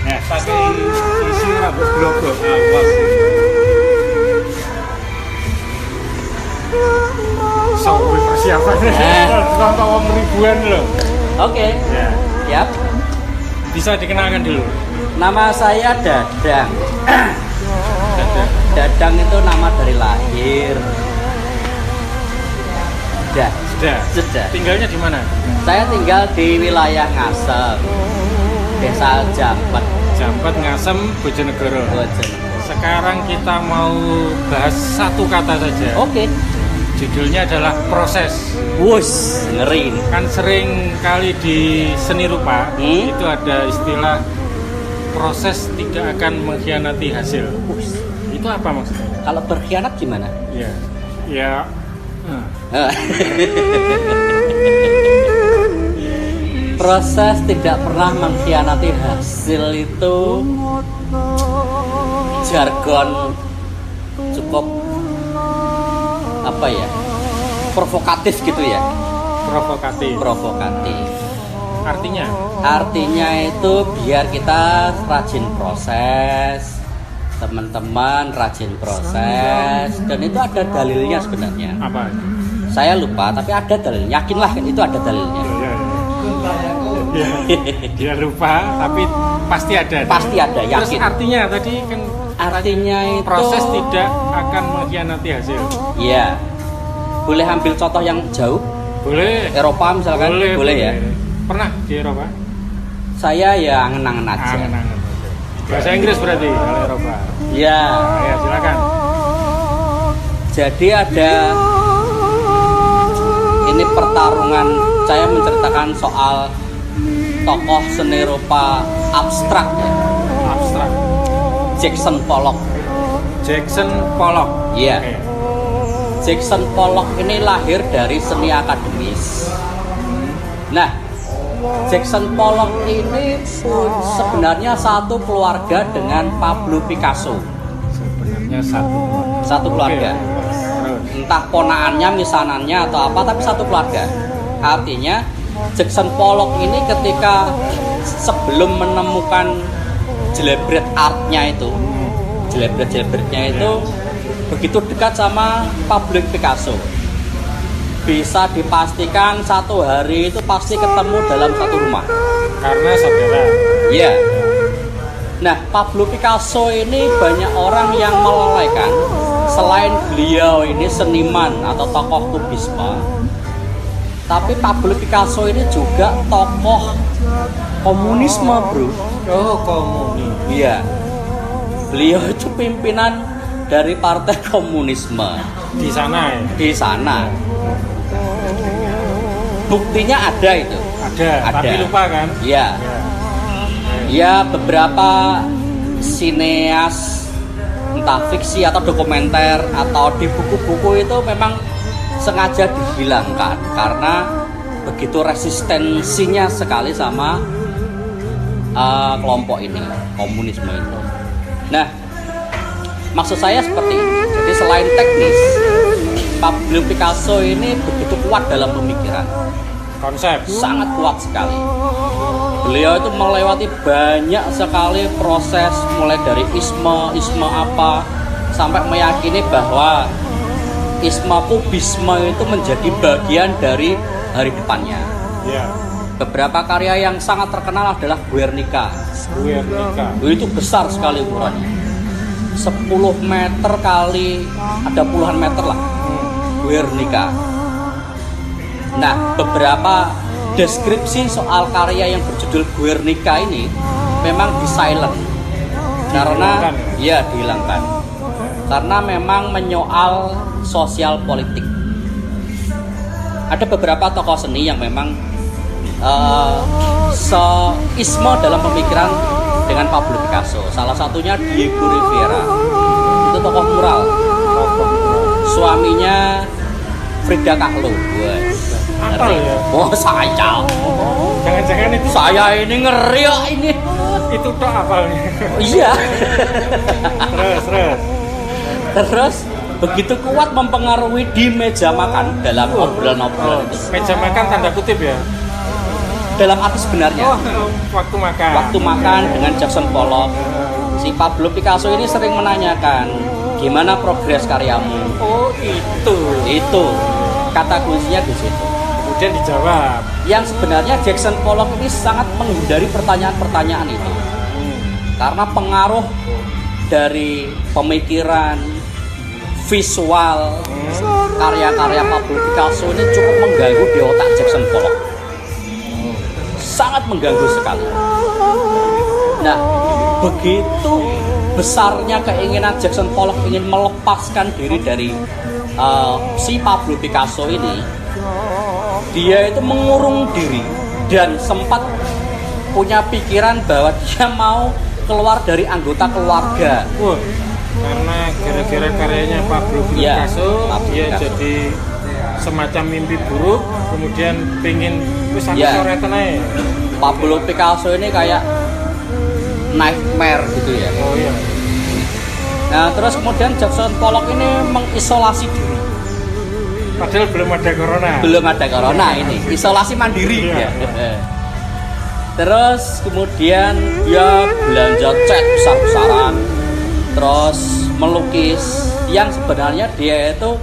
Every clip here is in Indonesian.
Nah, pakai isi rambut grogol awas. Sampai persiapan. Kawan ribuan loh. Oke. Ya. Siap. Bisa dikenalkan dulu. Nama saya Dadang. Dadang. Dadang itu nama dari lahir. Sudah. Tinggalnya di mana? Saya tinggal di wilayah Ngasem, Desa Jampet, Ngasem, Bojonegoro. Sekarang kita mau bahas satu kata saja. Oke. Judulnya adalah proses. Wus, ngeri ini. Kan sering kali di seni rupa itu ada istilah proses tidak akan mengkhianati hasil. Itu apa maksudnya? Kalau berkhianat gimana? Ya. Proses tidak pernah mengkhianati hasil itu jargon cukup apa ya, provokatif gitu ya. Provokatif. Artinya itu biar kita rajin proses, teman-teman rajin proses, dan itu ada dalilnya sebenarnya. Apa? Saya lupa, tapi ada dalil. Yakinlah itu ada dalilnya. Dia lupa, tapi pasti ada. Pasti ada, yakin. Terus artinya tadi kan itu proses tidak akan mengkhianati hasil. Iya. Boleh ambil contoh yang jauh? Boleh. Eropa misalkan? Boleh ya. Pernah di Eropa? Saya ya angen-angen aja. Angen-angen. Bahasa Inggris berarti kalau Eropa. Ya. Ya, silakan. Jadi ada ini pertarungan, saya menceritakan soal tokoh seni rupa abstrak ya. Abstrak. Jackson Pollock. Iya. Okay. Jackson Pollock ini lahir dari seni akademis. Nah, Jackson Pollock ini sebenarnya satu keluarga dengan Pablo Picasso. Sebenarnya satu keluarga. Okay. Entah ponaannya, misanannya atau apa, tapi satu keluarga. Artinya Jackson Pollock ini ketika sebelum menemukan jelebret artnya itu, jelebretnya itu begitu dekat sama Pablo Picasso. Bisa dipastikan satu hari itu pasti ketemu dalam satu rumah. Karena saudara. Iya. Nah, Pablo Picasso ini banyak orang yang melalaikan. Selain beliau ini seniman atau tokoh kubisme, tapi Pablo Picasso ini juga tokoh komunisme, bro. Oh, komunis. Iya. Beliau itu pimpinan dari partai komunisme Di sana ya? di sana. Buktinya ada itu. Ada. Tapi lupa kan? Iya. Ya, beberapa sineas entah fiksi atau dokumenter atau di buku-buku itu memang sengaja dihilangkan karena begitu resistensinya sekali sama kelompok ini, komunisme itu. Nah, maksud saya seperti ini. Jadi selain teknis, Pablo Picasso ini begitu kuat dalam pemikiran. Konsep. Sangat kuat sekali. Beliau itu melewati banyak sekali proses, mulai dari isme apa, sampai meyakini bahwa kubisme itu menjadi bagian dari hari depannya. Ya. Beberapa karya yang sangat terkenal adalah Guernica. Itu besar sekali ukurannya. 10 meter kali ada puluhan meter lah. Guernica. Nah, beberapa deskripsi soal karya yang berjudul Guernica ini memang di silent karena dihilangkan karena memang menyoal sosial politik. Ada beberapa tokoh seni yang memang seisme dalam pemikiran dengan Pablo Picasso. Salah satunya Diego Rivera, itu tokoh mural, suaminya Frida Kahlo. Apa ya? Oh, saya. Jangan-jangan itu Saya ini ngeri ya ini. itu tok apalnya. Iya. Terus. Terus begitu kuat mempengaruhi di meja makan dalam obrolan-obrolan itu. Meja makan tanda kutip ya. Dalam arti sebenarnya. Waktu makan. Waktu makan dengan Jackson Pollock, si Pablo Picasso ini sering menanyakan, gimana progres karyamu? Oh itu. Itu kata kuncinya di situ. Kemudian dijawab. Yang sebenarnya Jackson Pollock ini sangat menghindari pertanyaan-pertanyaan itu, karena pengaruh dari pemikiran visual karya-karya Pablo Picasso ini cukup mengganggu di otak Jackson Pollock. Sangat mengganggu sekali. Nah, begitu besarnya keinginan Jackson Pollock ingin melepaskan diri dari si Pablo Picasso ini, dia itu mengurung diri dan sempat punya pikiran bahwa dia mau keluar dari anggota keluarga. Wah, karena gara-gara karyanya Pablo Picasso, dia jadi semacam mimpi buruk, kemudian pengen wis aku coretan aja. Pablo Picasso ini kayak nightmare gitu ya. Oh iya. Nah, terus kemudian Jackson Pollock ini mengisolasi diri. Padahal belum ada corona. Belum ada corona ini, isolasi mandiri ya. Terus kemudian dia belanja cat besar-besaran, terus melukis, yang sebenarnya dia itu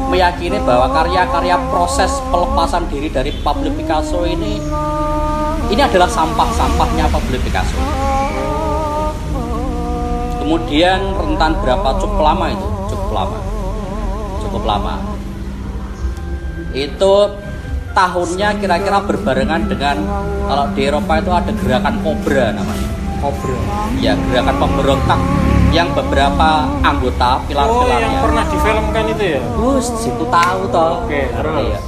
meyakini bahwa karya-karya proses pelepasan diri dari Pablo Picasso ini adalah sampah-sampahnya Pablo Picasso. Kemudian rentan berapa cukup lama itu? Cukup lama. Itu tahunnya kira-kira berbarengan dengan, kalau di Eropa itu ada gerakan Cobra namanya. Cobra. Ya, gerakan pemberontak yang beberapa anggota pilar-pilarnya. Yang pernah difilmkan itu ya? Situ tahu toh. Oke, terus. Ya.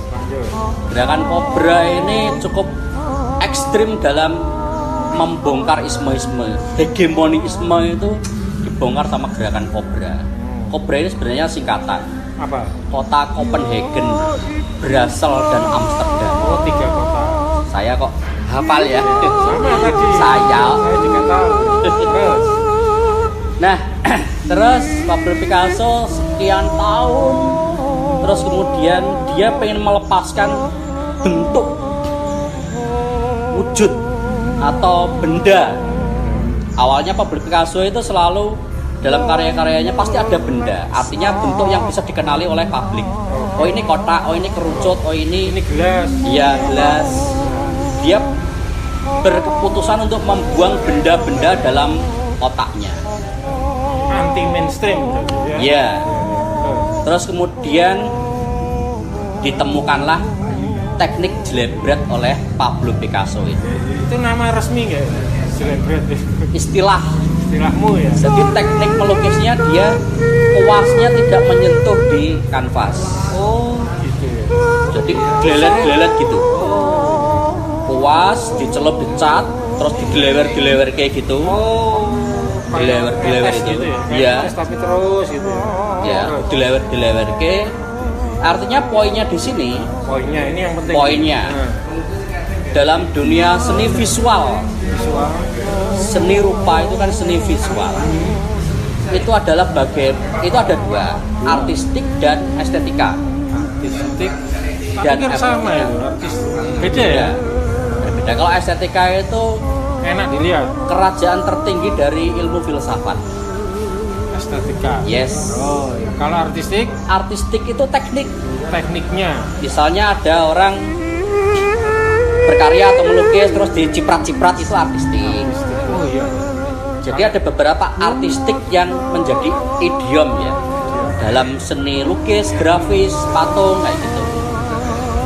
Gerakan Cobra ini cukup ekstrim dalam membongkar isme-isme. Hegemonisme itu dibongkar sama gerakan Cobra. Cobra ini sebenarnya singkatan. Apa? Kota Copenhagen, Brussels, dan Amsterdam. Oh, 3 kota. Saya kok hafal ya. Sama tadi. Saya juga tahu. Terus. Nah, terus Pablo Picasso sekian tahun, terus kemudian dia pengen melepaskan bentuk, wujud atau benda. Awalnya Pablo Picasso itu selalu dalam karya-karyanya pasti ada benda, artinya bentuk yang bisa dikenali oleh publik. Oh ini kotak, oh ini kerucut, oh ini gelas. Iya, gelas. Dia berkeputusan untuk membuang benda-benda dalam otaknya. Anti mainstream ya. Iya. Terus kemudian ditemukanlah teknik jelebret oleh Pablo Picasso itu. Itu nama resmi nggak? Jelebret. Istilahmu ya. Jadi teknik melukisnya dia kuasnya tidak menyentuh di kanvas. Oh, gitu ya. Jadi gelelet-gelelet gitu. Kuas dicelup dicat, terus digelewer-gelewer kayak gitu. Oh. Gelewer-gelewer itu. Gitu ya. Iya. Tapi terus gitu ya. Ya, gelewer-gelewer ke. Artinya poinnya di sini. Poinnya ini yang penting. Poinnya. Dalam dunia seni visual, seni rupa itu kan seni visual. Itu adalah itu ada dua, artistik dan estetika. Artistik dan kan sama ya, artis. Beda ya? Berbeda. Kalau estetika itu enak dilihat. Kerajaan tertinggi dari ilmu filsafat. Estetika. Yes. Oh, ya. Kalau artistik? Artistik itu tekniknya. Misalnya ada orang berkarya atau melukis terus diciprat-ciprat, itu artistik. Oh iya. Jadi ada beberapa artistik yang menjadi idiom ya dalam seni lukis, grafis, patung kayak gitu.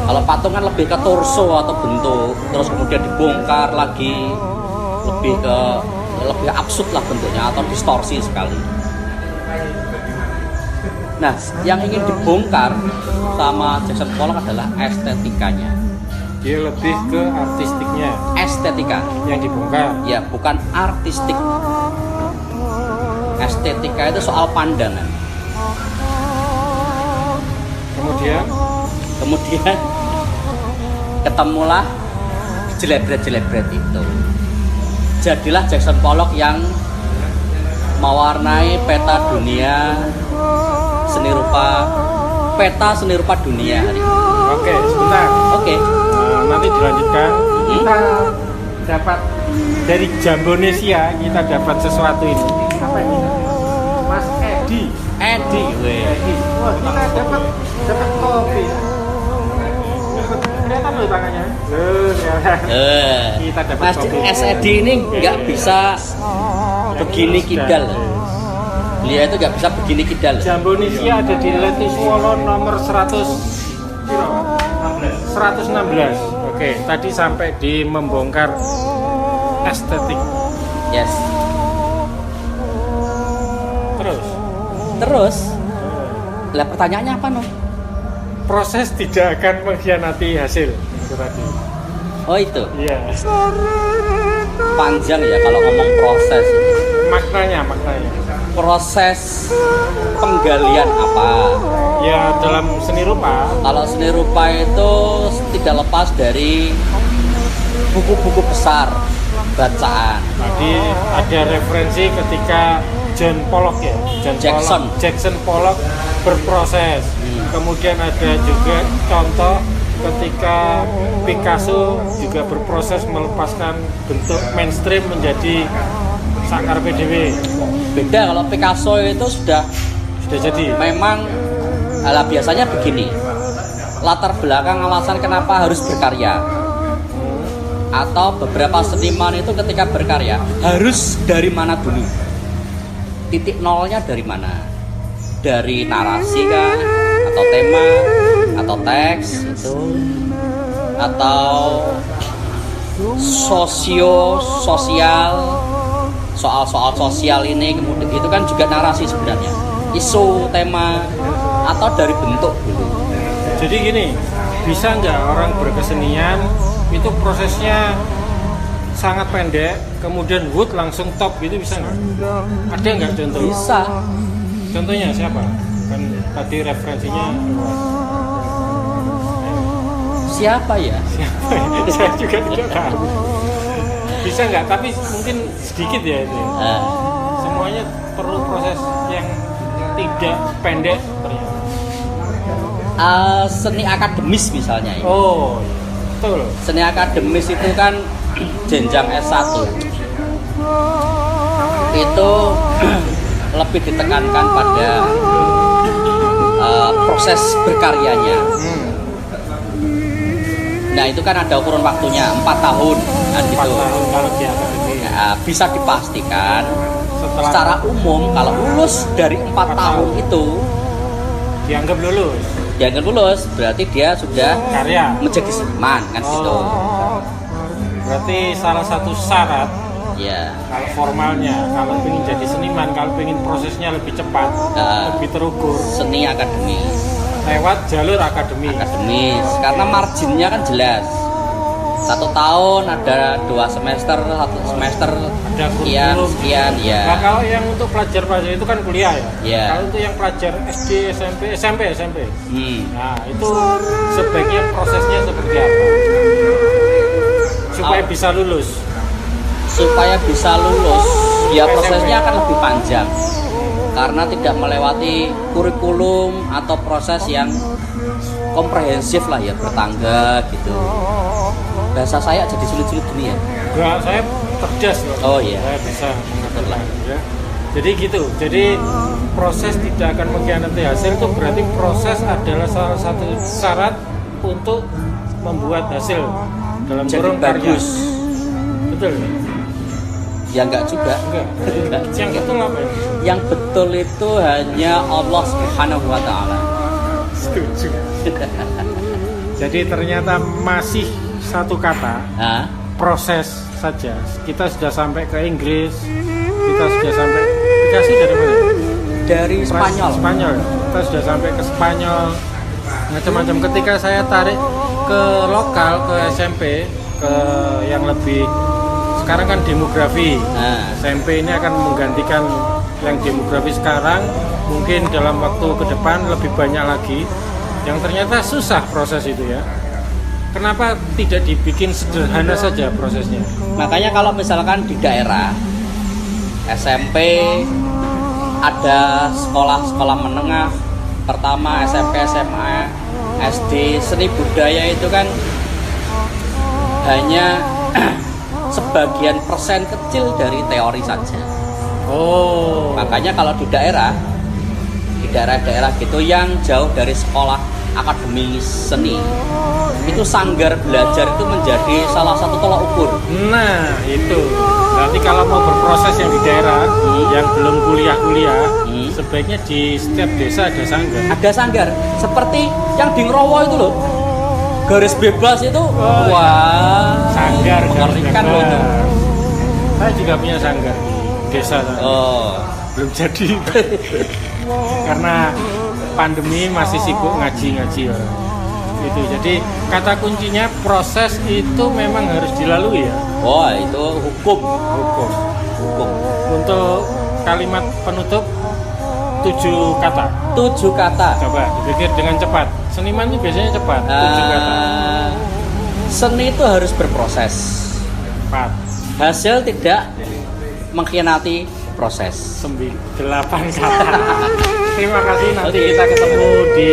Kalau patung kan lebih ke torso atau bentuk, terus kemudian dibongkar lagi, lebih absurd lah bentuknya atau distorsi sekali. Nah, yang ingin dibongkar sama Jackson Pollock adalah estetikanya. Dia lebih ke artistiknya. Estetika yang dibongkar. Ya, bukan artistik. Estetika itu soal pandangan. Kemudian ketemulah jelebret-jelebret itu. Jadilah Jackson Pollock yang mewarnai peta dunia seni rupa peta seni rupa dunia hari ini. Oke, sebentar. Oke. Nanti dilanjutkan. Kita dapat dari Jambonesia, kita dapat sesuatu ini. Apa ini? Mas Edi. Edi, weh. Edi. Wah, kita dapat kopi. Kelihatan loh tangannya. Kita dapat Mas kopi. S. Edi ini nggak bisa begini kidal. Dia itu nggak bisa begini kidal. Jambonesia ada di Letiswolo nomor 116. Oke, tadi sampai di membongkar estetik. Yes. Terus, lah pertanyaannya apa no? Proses tidak akan mengkhianati hasil. Itu tadi. Oh itu, Iya. panjang ya kalau ngomong proses. Maknanya. Proses penggalian apa? Ya dalam seni rupa. Kalau seni rupa itu tidak lepas dari buku-buku besar bacaan. Tadi ada referensi ketika Jackson Pollock berproses. Kemudian ada juga contoh ketika Picasso juga berproses melepaskan bentuk mainstream menjadi sakar PDW. Beda kalau Picasso itu sudah jadi. memang biasanya begini. Latar belakang alasan kenapa harus berkarya. Atau beberapa seniman itu ketika berkarya harus dari mana dulu? Titik nolnya dari mana? Dari narasi kah? Atau tema? Atau teks itu? Atau sosial soal-soal sosial ini, kemudian itu kan juga narasi sebenarnya, isu, tema, atau dari bentuk dulu. Jadi gini, bisa nggak orang berkesenian itu prosesnya sangat pendek, kemudian wood langsung top gitu, bisa nggak? Ada nggak contoh? Bisa. Contohnya siapa? Kan tadi referensinya Siapa ya? siapa? Saya juga tidak tahu. Bisa nggak? Tapi mungkin sedikit ya itu. Semuanya perlu proses yang tidak pendek ternyata. Seni akademis misalnya ini. Oh, betul. Seni akademis itu kan jenjang S1 itu lebih ditekankan pada proses berkaryanya. Nah itu kan ada ukuran waktunya 4 tahun kan 4 gitu. tahun kalau di akademi. Nah, bisa dipastikan Setelah secara umum kalau lulus dari 4 tahun itu dianggap lulus berarti dia sudah karya. menjadi seniman kan gitu. Berarti salah satu syarat Ya. kalau formalnya, kalau ingin jadi seniman, kalau ingin prosesnya lebih cepat, lebih terukur, Seni akademis. lewat jalur akademi. Karena marginnya kan jelas. 1 tahun ada 2 semester, 1 semester Ada sekian kurikulum. ya. Nah, kalau yang untuk pelajar-pelajar itu kan kuliah ya. Iya. Kalau untuk yang pelajar SD, SMP. Nah, itu sebaiknya prosesnya seperti apa? Supaya bisa lulus. Ya prosesnya akan lebih panjang karena tidak melewati kurikulum atau proses yang komprehensif lah ya, bertangga gitu. Bahasa saya jadi sulit-sulit gini ya. Enggak, saya cerdas loh. Oh iya. Saya bisa mengerti Betul lah. ya. Jadi gitu. Jadi proses tidak akan mengkhianati hasil itu berarti proses adalah salah satu syarat untuk membuat hasil dalam Jadi kurung karya. bagus. Betul. Ya enggak juga. Enggak. Yang itu apa? Yang betul itu hanya Allah Subhanahu wa taala. Setuju. Jadi ternyata masih satu kata, Hah? proses saja. Kita sudah sampai ke Inggris, kita sudah sampai dikasih dari mana? Dari Spanyol. Spanyol. Kita sudah sampai ke Spanyol, macam-macam. Ketika saya tarik ke lokal, ke SMP, ke yang lebih sekarang kan demografi. Nah. SMP ini akan menggantikan yang demografi sekarang, mungkin dalam waktu ke depan lebih banyak lagi. Yang ternyata susah proses itu ya. Kenapa tidak dibikin sederhana saja prosesnya? Makanya kalau misalkan di daerah SMP ada sekolah-sekolah menengah pertama SMP, SMA, SD, seni budaya itu kan hanya sebagian persen kecil dari teori saja. Oh. Makanya kalau di daerah-daerah gitu yang jauh dari sekolah akademis seni, itu sanggar belajar itu menjadi salah satu tolak ukur. Nah, itu. Berarti kalau mau berproses yang di daerah, yang belum kuliah-kuliah, sebaiknya di setiap desa ada sanggar. Ada sanggar, seperti yang di Ngrowo itu loh. Garis bebas itu, wah, Sanggar mengerikan loh itu. Saya juga punya sanggar di desa sana. Oh, Belum jadi. Karena pandemi masih sibuk ngaji-ngaji orang. Itu. Jadi kata kuncinya proses itu memang harus dilalui ya. wah itu hukum. Hukum. Hukum. Untuk kalimat penutup 7 kata. 7 kata. Coba dipikir dengan cepat. Seniman itu biasanya cepat. 7 kata. Seni itu harus berproses. 4, Hasil tidak mengkhianati proses. 8 kata. Terima kasih. Nanti kita ketemu di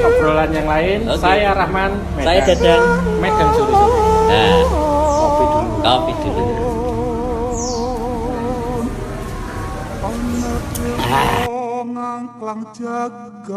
obrolan yang lain. Oke. Saya Rahman. Medan. Saya Dadang. Medan sore-sore. Nah, Kopi dulu. kopi dulu. ngangklang jagat